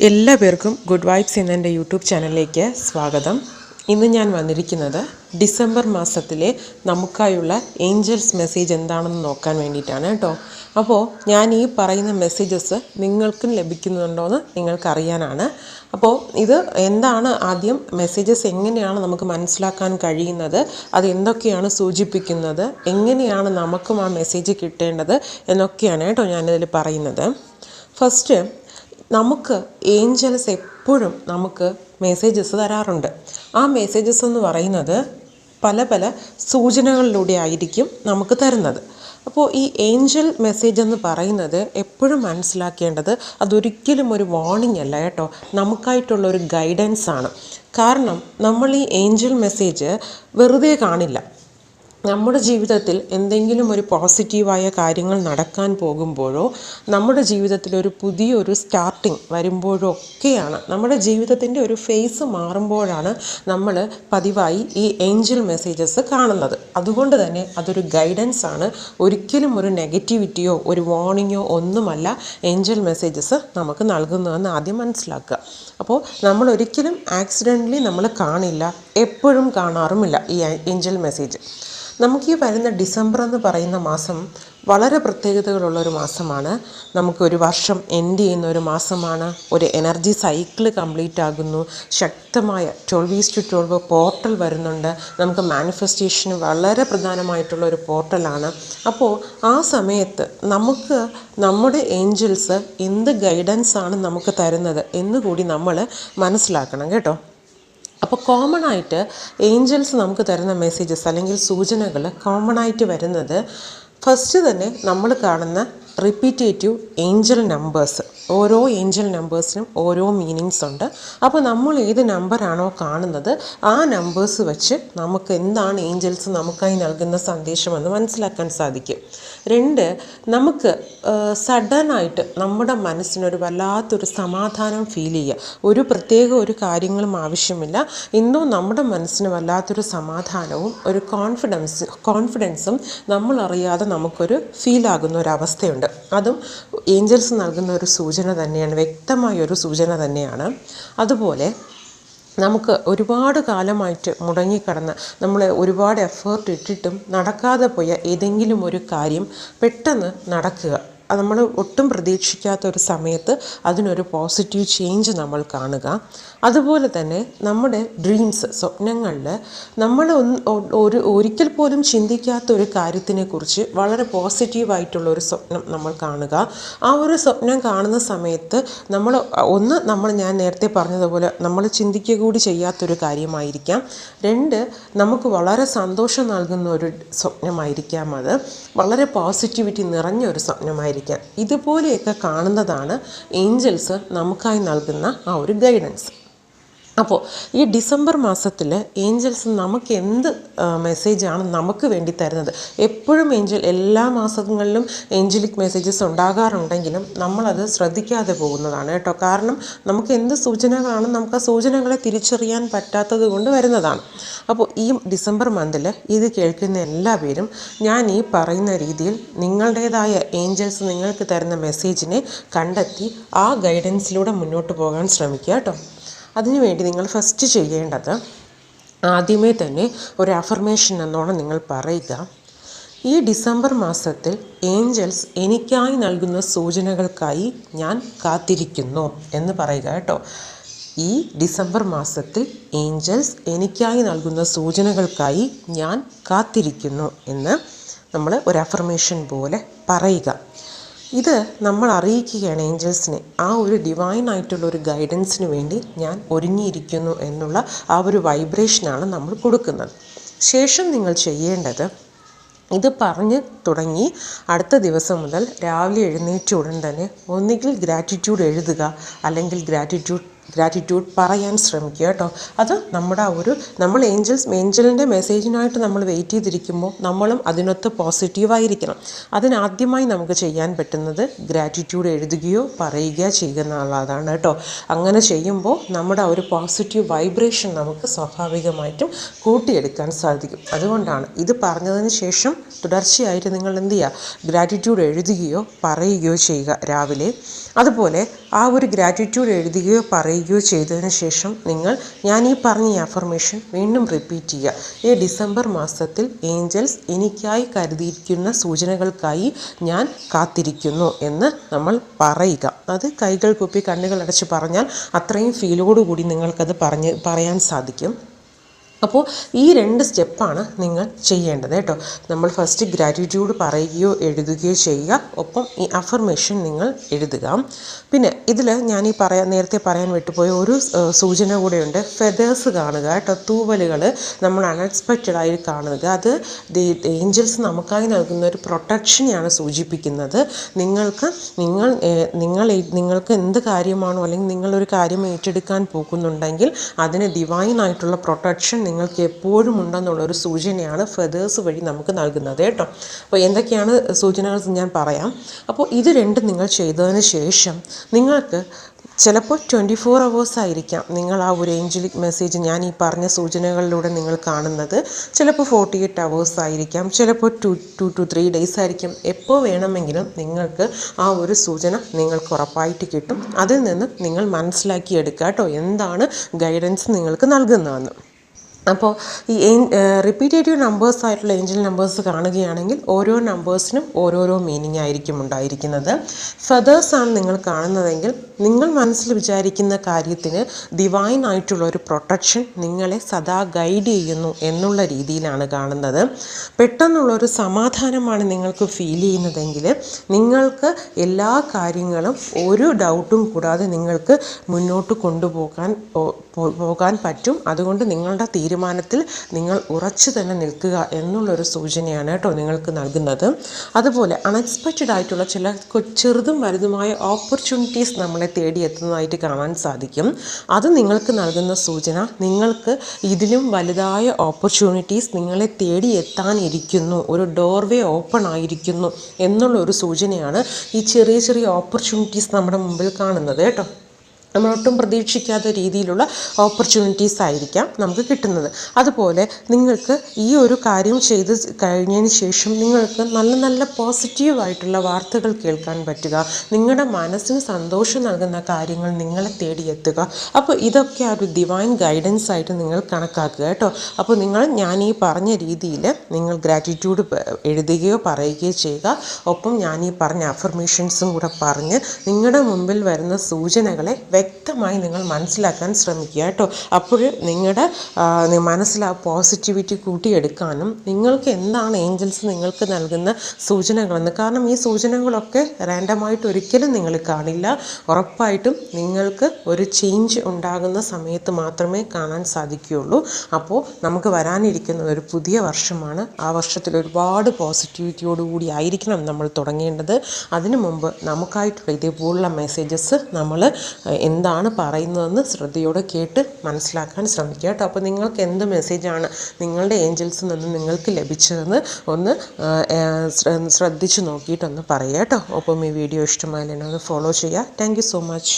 എല്ലാവർക്കും good vibes എന്ന എൻ്റെ യൂട്യൂബ് ചാനലിലേക്ക് സ്വാഗതം. ഇന്ന് ഞാൻ വന്നിരിക്കുന്നത് ഡിസംബർ മാസത്തിലെ നമുക്കായുള്ള ഏഞ്ചൽസ് മെസ്സേജ് എന്താണെന്ന് നോക്കാൻ വേണ്ടിയിട്ടാണ് കേട്ടോ. അപ്പോൾ ഞാൻ ഈ പറയുന്ന മെസ്സേജസ് നിങ്ങൾക്കും ലഭിക്കുന്നുണ്ടോയെന്ന് നിങ്ങൾക്കറിയാനാണ്. അപ്പോൾ ഇത് എന്താണ്, ആദ്യം മെസ്സേജസ് എങ്ങനെയാണ് നമുക്ക് മനസ്സിലാക്കാൻ കഴിയുന്നത്, അത് എന്തൊക്കെയാണ് സൂചിപ്പിക്കുന്നത്, എങ്ങനെയാണ് നമുക്കും ആ മെസ്സേജ് കിട്ടേണ്ടത് എന്നൊക്കെയാണ് കേട്ടോ ഞാനിതിൽ പറയുന്നത്. ഫസ്റ്റ്, നമുക്ക് ഏഞ്ചൽസ് എപ്പോഴും നമുക്ക് മെസ്സേജസ് തരാറുണ്ട്. ആ മെസ്സേജസ് എന്ന് പറയുന്നത് പല പല സൂചനകളിലൂടെ ആയിരിക്കും നമുക്ക് തരുന്നത്. അപ്പോൾ ഈ ഏഞ്ചൽ മെസ്സേജ് എന്ന് പറയുന്നത് എപ്പോഴും മനസ്സിലാക്കേണ്ടത് അതൊരിക്കലും ഒരു വാർണിംഗ് അല്ല കേട്ടോ, നമുക്കായിട്ടുള്ളൊരു ഗൈഡൻസ് ആണ്. കാരണം നമ്മൾ ഈ ഏഞ്ചൽ മെസ്സേജ് വെറുതെ കാണില്ല. നമ്മുടെ ജീവിതത്തിൽ എന്തെങ്കിലും ഒരു പോസിറ്റീവായ കാര്യങ്ങൾ നടക്കാൻ പോകുമ്പോഴോ, നമ്മുടെ ജീവിതത്തിൽ ഒരു പുതിയൊരു സ്റ്റാർട്ടിങ് വരുമ്പോഴോ ഒക്കെയാണ്, നമ്മുടെ ജീവിതത്തിൻ്റെ ഒരു ഫേസ് മാറുമ്പോഴാണ് നമ്മൾ പതിവായി ഈ ഏഞ്ചൽ മെസ്സേജസ് കാണുന്നത്. അതുകൊണ്ട് തന്നെ അതൊരു ഗൈഡൻസ് ആണ്, ഒരിക്കലും ഒരു നെഗറ്റിവിറ്റിയോ ഒരു വാർണിങ്ങോ ഒന്നുമല്ല ഏഞ്ചൽ മെസ്സേജസ് നമുക്ക് നൽകുന്നതെന്ന് ആദ്യം മനസ്സിലാക്കുക. അപ്പോൾ നമ്മൾ ഒരിക്കലും ആക്സിഡൻ്റലി നമ്മൾ കാണില്ല, എപ്പോഴും കാണാറുമില്ല ഈ ഏഞ്ചൽ മെസ്സേജ്. നമുക്ക് ഈ വരുന്ന ഡിസംബർ എന്ന് പറയുന്ന മാസം വളരെ പ്രത്യേകതകളുള്ളൊരു മാസമാണ്. നമുക്കൊരു വർഷം എൻഡ് ചെയ്യുന്ന ഒരു മാസമാണ്. ഒരു എനർജി സൈക്കിൾ കംപ്ലീറ്റ് ആകുന്നു. ശക്തമായ 12/12 പോർട്ടൽ വരുന്നുണ്ട്. നമുക്ക് മാനിഫെസ്റ്റേഷന് വളരെ പ്രധാനമായിട്ടുള്ള ഒരു പോർട്ടലാണ്. അപ്പോൾ ആ സമയത്ത് നമുക്ക് നമ്മുടെ ഏഞ്ചൽസ് എന്ത് ഗൈഡൻസ് ആണ് നമുക്ക് തരുന്നത് എന്നുകൂടി നമ്മൾ മനസ്സിലാക്കണം കേട്ടോ. അപ്പോൾ കോമൺ ആയിട്ട് ഏഞ്ചൽസ് നമുക്ക് തരുന്ന മെസ്സേജസ് അല്ലെങ്കിൽ സൂചനകൾ കോമൺ ആയിട്ട് വരുന്നത്, ഫസ്റ്റ് തന്നെ നമ്മൾ കാണുന്ന റിപ്പീറ്റേറ്റീവ് ഏഞ്ചൽ നമ്പേഴ്സ്. ഓരോ ഏഞ്ചൽ നമ്പേഴ്സിനും ഓരോ മീനിങ്സ് ഉണ്ട്. അപ്പോൾ നമ്മൾ ഏത് നമ്പറാണോ കാണുന്നത് ആ നമ്പേഴ്സ് വെച്ച് നമുക്ക് എന്താണ് ഏഞ്ചൽസ് നമുക്കായി നൽകുന്ന സന്ദേശമെന്ന് മനസ്സിലാക്കാൻ സാധിക്കും. 2, നമുക്ക് സഡനായിട്ട് നമ്മുടെ മനസ്സിനൊരു വല്ലാത്തൊരു സമാധാനം ഫീൽ ചെയ്യുക. ഒരു പ്രത്യേക ഒരു കാര്യങ്ങളും ആവശ്യമില്ല, എന്തോ നമ്മുടെ മനസ്സിന് വല്ലാത്തൊരു സമാധാനവും ഒരു കോൺഫിഡൻസും നമ്മളറിയാതെ നമുക്കൊരു ഫീലാകുന്ന ഒരവസ്ഥയുണ്ട്. അതും ഏഞ്ചൽസ് നൽകുന്ന ഒരു സൂചന തന്നെയാണ്, വ്യക്തമായൊരു സൂചന തന്നെയാണ്. അതുപോലെ നമുക്ക് ഒരുപാട് കാലമായിട്ട് മുടങ്ങിക്കിടന്ന് നമ്മൾ ഒരുപാട് എഫേർട്ട് ഇട്ടിട്ടും നടക്കാതെ പോയ ഏതെങ്കിലും ഒരു കാര്യം പെട്ടെന്ന് നടക്കുക, അത് നമ്മൾ ഒട്ടും പ്രതീക്ഷിക്കാത്ത ഒരു സമയത്ത് അതിനൊരു പോസിറ്റീവ് ചേഞ്ച് നമ്മൾ കാണുക. അതുപോലെ തന്നെ നമ്മുടെ ഡ്രീംസ്, സ്വപ്നങ്ങളിൽ നമ്മൾ ഒരിക്കൽ പോലും ചിന്തിക്കാത്ത ഒരു കാര്യത്തിനെക്കുറിച്ച് വളരെ പോസിറ്റീവായിട്ടുള്ളൊരു സ്വപ്നം നമ്മൾ കാണുക. ആ ഒരു സ്വപ്നം കാണുന്ന സമയത്ത് നമ്മൾ ഞാൻ നേരത്തെ പറഞ്ഞതുപോലെ നമ്മൾ ചിന്തിക്കുക കൂടി ചെയ്യാത്തൊരു കാര്യമായിരിക്കാം. 2, നമുക്ക് വളരെ സന്തോഷം നൽകുന്ന ഒരു സ്വപ്നമായിരിക്കാം. അത് വളരെ പോസിറ്റിവിറ്റി നിറഞ്ഞ ഒരു സ്വപ്നമായിരിക്കാം. ഇതുപോലെയൊക്കെ കാണുന്നതാണ് ഏഞ്ചൽസ് നമുക്കായി നൽകുന്ന ആ ഒരു ഗൈഡൻസ്. അപ്പോൾ ഈ ഡിസംബർ മാസത്തിൽ ഏഞ്ചൽസ് നമുക്ക് എന്ത് മെസ്സേജാണ് നമുക്ക് വേണ്ടി തരുന്നത്? എപ്പോഴും എല്ലാ മാസങ്ങളിലും ഏഞ്ചലിക് മെസ്സേജസ് ഉണ്ടാകാറുണ്ടെങ്കിലും നമ്മളത് ശ്രദ്ധിക്കാതെ പോകുന്നതാണ് കേട്ടോ. കാരണം നമുക്ക് എന്ത് സൂചനകളാണ്, നമുക്ക് ആ സൂചനകളെ തിരിച്ചറിയാൻ പറ്റാത്തത് കൊണ്ട് വരുന്നതാണ്. അപ്പോൾ ഈ ഡിസംബർ മന്തിൽ ഇത് കേൾക്കുന്ന എല്ലാവരും ഞാൻ ഈ പറയുന്ന രീതിയിൽ നിങ്ങളുടേതായ ഏഞ്ചൽസ് നിങ്ങൾക്ക് തരുന്ന മെസ്സേജിനെ കണ്ടെത്തി ആ ഗൈഡൻസിലൂടെ മുന്നോട്ട് പോകാൻ ശ്രമിക്കുക കേട്ടോ. അതിനുവേണ്ടി നിങ്ങൾ ഫസ്റ്റ് ചെയ്യേണ്ടത്, ആദ്യമേ തന്നെ ഒരു അഫർമേഷൻ എന്നോണം നിങ്ങൾ പറയുക, ഈ ഡിസംബർ മാസത്തിൽ ഏഞ്ചൽസ് എനിക്കായി നൽകുന്ന സൂചനകൾക്കായി ഞാൻ കാത്തിരിക്കുന്നു എന്ന് പറയുക കേട്ടോ. ഈ ഡിസംബർ മാസത്തിൽ ഏഞ്ചൽസ് എനിക്കായി നൽകുന്ന സൂചനകൾക്കായി ഞാൻ കാത്തിരിക്കുന്നു എന്ന് നമ്മൾ ഒരു അഫർമേഷൻ പോലെ പറയുക. ഇത് നമ്മൾ അറിയിക്കുകയാണ് ഏഞ്ചൽസിനെ, ആ ഒരു ഡിവൈൻ ആയിട്ടുള്ള ഒരു ഗൈഡൻസിന് വേണ്ടി ഞാൻ ഒരുങ്ങിയിരിക്കുന്നു എന്നുള്ള ആ ഒരു വൈബ്രേഷനാണ് നമ്മൾ കൊടുക്കുന്നത്. ശേഷം നിങ്ങൾ ചെയ്യേണ്ടത്, ഇത് പറഞ്ഞ് തുടങ്ങി അടുത്ത ദിവസം മുതൽ രാവിലെ എഴുന്നേറ്റ ഉടൻ തന്നെ ഒന്നുകിൽ ഗ്രാറ്റിറ്റ്യൂഡ് എഴുതുക, അല്ലെങ്കിൽ ഗ്രാറ്റിറ്റ്യൂഡ് പറയാൻ ശ്രമിക്കുക കേട്ടോ. അത് നമ്മൾ ഏഞ്ചലിൻ്റെ മെസ്സേജിനായിട്ട് നമ്മൾ വെയിറ്റ് ചെയ്തിരിക്കുമ്പോൾ നമ്മളും അതിനൊത്ത് പോസിറ്റീവായിരിക്കണം. അതിനാദ്യമായി നമുക്ക് ചെയ്യാൻ പറ്റുന്നത് ഗ്രാറ്റിറ്റ്യൂഡ് എഴുതുകയോ പറയുകയോ ചെയ്യുന്നതാണ് കേട്ടോ. അങ്ങനെ ചെയ്യുമ്പോൾ നമ്മുടെ ഒരു പോസിറ്റീവ് വൈബ്രേഷൻ നമുക്ക് സ്വാഭാവികമായിട്ടും കൂട്ടിയെടുക്കാൻ സാധിക്കും. അതുകൊണ്ടാണ് ഇത് പറഞ്ഞതിന് ശേഷം തുടർച്ചയായിട്ട് നിങ്ങൾ എന്ത് ചെയ്യുക, ഗ്രാറ്റിറ്റ്യൂഡ് എഴുതുകയോ പറയുകയോ ചെയ്യുക രാവിലെ. അതുപോലെ ആ ഒരു ഗ്രാറ്റിറ്റ്യൂഡ് എഴുതുകയോ പറയുകയോ ചെയ്തതിന് ശേഷം ഞാൻ ഈ പറഞ്ഞ അഫർമേഷൻ വീണ്ടും റിപ്പീറ്റ് ചെയ്യുക. ഈ ഡിസംബർ മാസത്തിൽ ഏഞ്ചൽസ് എനിക്കായി കരുതിയിരിക്കുന്ന സൂചനകൾക്കായി ഞാൻ കാത്തിരിക്കുന്നു എന്ന് നമ്മൾ പറയുക. അത് കൈകൾ കൂപ്പി കണ്ണുകൾ അടച്ച് പറഞ്ഞാൽ അത്രയും ഫീലോടുകൂടി നിങ്ങൾക്കത് പറയാൻ സാധിക്കും. അപ്പോൾ ഈ 2 സ്റ്റെപ്പാണ് നിങ്ങൾ ചെയ്യേണ്ടത് കേട്ടോ. നമ്മൾ ഫസ്റ്റ് ഗ്രാറ്റിറ്റ്യൂഡ് പറയുകയോ എഴുതുകയോ ചെയ്യുക, ഒപ്പം ഈ അഫർമേഷൻ നിങ്ങൾ എഴുതുക. പിന്നെ ഇതിൽ ഞാൻ നേരത്തെ പറയാൻ വിട്ടുപോയ ഒരു സൂചന കൂടെയുണ്ട്. ഫെദേഴ്സ് കാണുക കേട്ടോ, തൂവലുകൾ നമ്മൾ അൺഎക്സ്പെക്റ്റഡ് ആയി കാണുക. അത് ഏഞ്ചൽസ് നമുക്കായി നൽകുന്ന ഒരു പ്രൊട്ടക്ഷനെയാണ് സൂചിപ്പിക്കുന്നത്. നിങ്ങൾക്ക് എന്ത് കാര്യമാണോ അല്ലെങ്കിൽ നിങ്ങളൊരു കാര്യം ഏറ്റെടുക്കാൻ പോകുന്നുണ്ടെങ്കിൽ അതിന് ഡിവൈനായിട്ടുള്ള പ്രൊട്ടക്ഷൻ നിങ്ങൾക്ക് എപ്പോഴും ഉണ്ടെന്നുള്ളൊരു സൂചനയാണ് ഫെദേഴ്സ് വഴി നമുക്ക് നൽകുന്നത് കേട്ടോ. അപ്പോൾ എന്തൊക്കെയാണ് സൂചനകൾ ഞാൻ പറയാം. അപ്പോൾ ഇത് രണ്ടും നിങ്ങൾ ചെയ്തതിന് ശേഷം നിങ്ങൾക്ക് ചിലപ്പോൾ 24 hours ആയിരിക്കാം നിങ്ങൾ ആ ഒരു ഏഞ്ചലിക് മെസ്സേജ് ഞാൻ ഈ പറഞ്ഞ സൂചനകളിലൂടെ നിങ്ങൾ കാണുന്നത്. ചിലപ്പോൾ 48 hours ആയിരിക്കാം, ചിലപ്പോൾ 2 to 3 days ആയിരിക്കും. എപ്പോൾ വേണമെങ്കിലും നിങ്ങൾക്ക് ആ ഒരു സൂചന നിങ്ങൾക്ക് ഉറപ്പായിട്ട് കിട്ടും. അതിൽ നിന്ന് നിങ്ങൾ മനസ്സിലാക്കിയെടുക്കുക കേട്ടോ, എന്താണ് ഗൈഡൻസ് നിങ്ങൾക്ക് നൽകുന്നതെന്ന്. അപ്പോൾ ഈ റിപ്പീറ്റേറ്റീവ് നമ്പേഴ്സ് ആയിട്ടുള്ള ഏഞ്ചൽ നമ്പേഴ്സ് കാണുകയാണെങ്കിൽ ഓരോ നമ്പേഴ്സിനും ഓരോരോ മീനിങ് ആയിരിക്കും ഉണ്ടായിരിക്കുന്നത്. ഫെദേഴ്സാണ് നിങ്ങൾ കാണുന്നതെങ്കിൽ നിങ്ങൾ മനസ്സിൽ വിചാരിക്കുന്ന കാര്യത്തിന് ഡിവൈൻ ആയിട്ടുള്ള ഒരു പ്രൊട്ടക്ഷൻ നിങ്ങളെ സദാ ഗൈഡ് ചെയ്യുന്നു എന്നുള്ള രീതിയിലാണ് കാണുന്നത്. പെട്ടെന്നുള്ളൊരു സമാധാനമാണ് നിങ്ങൾക്ക് ഫീൽ ചെയ്യുന്നതെങ്കിൽ നിങ്ങൾക്ക് എല്ലാ കാര്യങ്ങളും ഒരു ഡൗട്ടും കൂടാതെ നിങ്ങൾക്ക് മുന്നോട്ട് പോകാൻ പറ്റും. അതുകൊണ്ട് നിങ്ങളുടെ തീരുമാനത്തിൽ നിങ്ങൾ ഉറച്ചു തന്നെ നിൽക്കുക എന്നുള്ളൊരു സൂചനയാണ് കേട്ടോ നിങ്ങൾക്ക് നൽകുന്നത്. അതുപോലെ അൺഎക്സ്പെക്റ്റഡ് ആയിട്ടുള്ള ചില ചെറുതും വലുതുമായ ഓപ്പർച്യൂണിറ്റീസ് നമ്മളെ തേടിയെത്തുന്നതായിട്ട് കാണാൻ സാധിക്കും. അത് നിങ്ങൾക്ക് നൽകുന്ന സൂചന നിങ്ങൾക്ക് ഇതിലും വലുതായ ഓപ്പർച്യൂണിറ്റീസ് നിങ്ങളെ തേടിയെത്താനിരിക്കുന്നു, ഒരു ഡോർവേ ഓപ്പൺ ആയിരിക്കുന്നു എന്നുള്ളൊരു സൂചനയാണ് ഈ ചെറിയ ചെറിയ ഓപ്പർച്യൂണിറ്റീസ് നമ്മുടെ മുമ്പിൽ കാണുന്നത് കേട്ടോ. നമ്മളൊട്ടും പ്രതീക്ഷിക്കാത്ത രീതിയിലുള്ള ഓപ്പർച്യൂണിറ്റീസ് ആയിരിക്കാം നമുക്ക് കിട്ടുന്നത്. അതുപോലെ നിങ്ങൾക്ക് ഈ ഒരു കാര്യം ചെയ്ത് കഴിഞ്ഞതിന് ശേഷം നിങ്ങൾക്ക് നല്ല നല്ല പോസിറ്റീവായിട്ടുള്ള വാർത്തകൾ കേൾക്കാൻ പറ്റുക, നിങ്ങളുടെ മനസ്സിന് സന്തോഷം നൽകുന്ന കാര്യങ്ങൾ നിങ്ങളെ തേടിയെത്തുക. അപ്പോൾ ഇതൊക്കെ ആ ഒരു ഡിവൈൻ ഗൈഡൻസ് ആയിട്ട് നിങ്ങൾ കണക്കാക്കുക കേട്ടോ. അപ്പോൾ ഞാൻ ഈ പറഞ്ഞ രീതിയിൽ നിങ്ങൾ ഗ്രാറ്റിറ്റ്യൂഡ് എഴുതുകയോ പറയുകയോ ചെയ്യുക. ഒപ്പം ഞാൻ ഈ പറഞ്ഞ അഫർമേഷൻസും കൂടെ പറഞ്ഞ് നിങ്ങളുടെ മുമ്പിൽ വരുന്ന സൂചനകളെ വ്യക്തമായി നിങ്ങൾ മനസ്സിലാക്കാൻ ശ്രമിക്കുക കേട്ടോ. അപ്പോൾ നിങ്ങളുടെ മനസ്സിൽ ആ പോസിറ്റിവിറ്റി കൂട്ടിയെടുക്കാനും നിങ്ങൾക്ക് എന്താണ് ഏഞ്ചൽസ് നിങ്ങൾക്ക് നൽകുന്ന സൂചനകളെന്ന്, കാരണം ഈ സൂചനകളൊക്കെ റാൻഡമായിട്ട് ഒരിക്കലും നിങ്ങൾ കാണില്ല. ഉറപ്പായിട്ടും നിങ്ങൾക്ക് ഒരു ചേഞ്ച് ഉണ്ടാകുന്ന സമയത്ത് മാത്രമേ കാണാൻ സാധിക്കുകയുള്ളൂ. അപ്പോൾ നമുക്ക് വരാനിരിക്കുന്നത് ഒരു പുതിയ വർഷമാണ്. ആ വർഷത്തിൽ ഒരുപാട് പോസിറ്റിവിറ്റിയോടുകൂടി ആയിരിക്കണം നമ്മൾ തുടങ്ങേണ്ടത്. അതിനു മുമ്പ് നമുക്കായിട്ടുള്ള ഇതേപോലുള്ള മെസ്സേജസ് നമ്മൾ എന്താണ് പറയുന്നതെന്ന് ശ്രദ്ധയോടെ കേട്ട് മനസ്സിലാക്കാൻ ശ്രമിക്കുക കേട്ടോ. അപ്പോൾ നിങ്ങൾക്ക് എന്ത് മെസ്സേജാണ് നിങ്ങളുടെ ഏഞ്ചൽസിൽ നിന്ന് നിങ്ങൾക്ക് ലഭിച്ചതെന്ന് ഒന്ന് ശ്രദ്ധിച്ച് നോക്കിയിട്ടൊന്ന് പറയുക കേട്ടോ. ഒപ്പം ഈ വീഡിയോ ഇഷ്ടമായാലും എന്നെ ഒന്ന് ഫോളോ ചെയ്യുക. Thank you so much.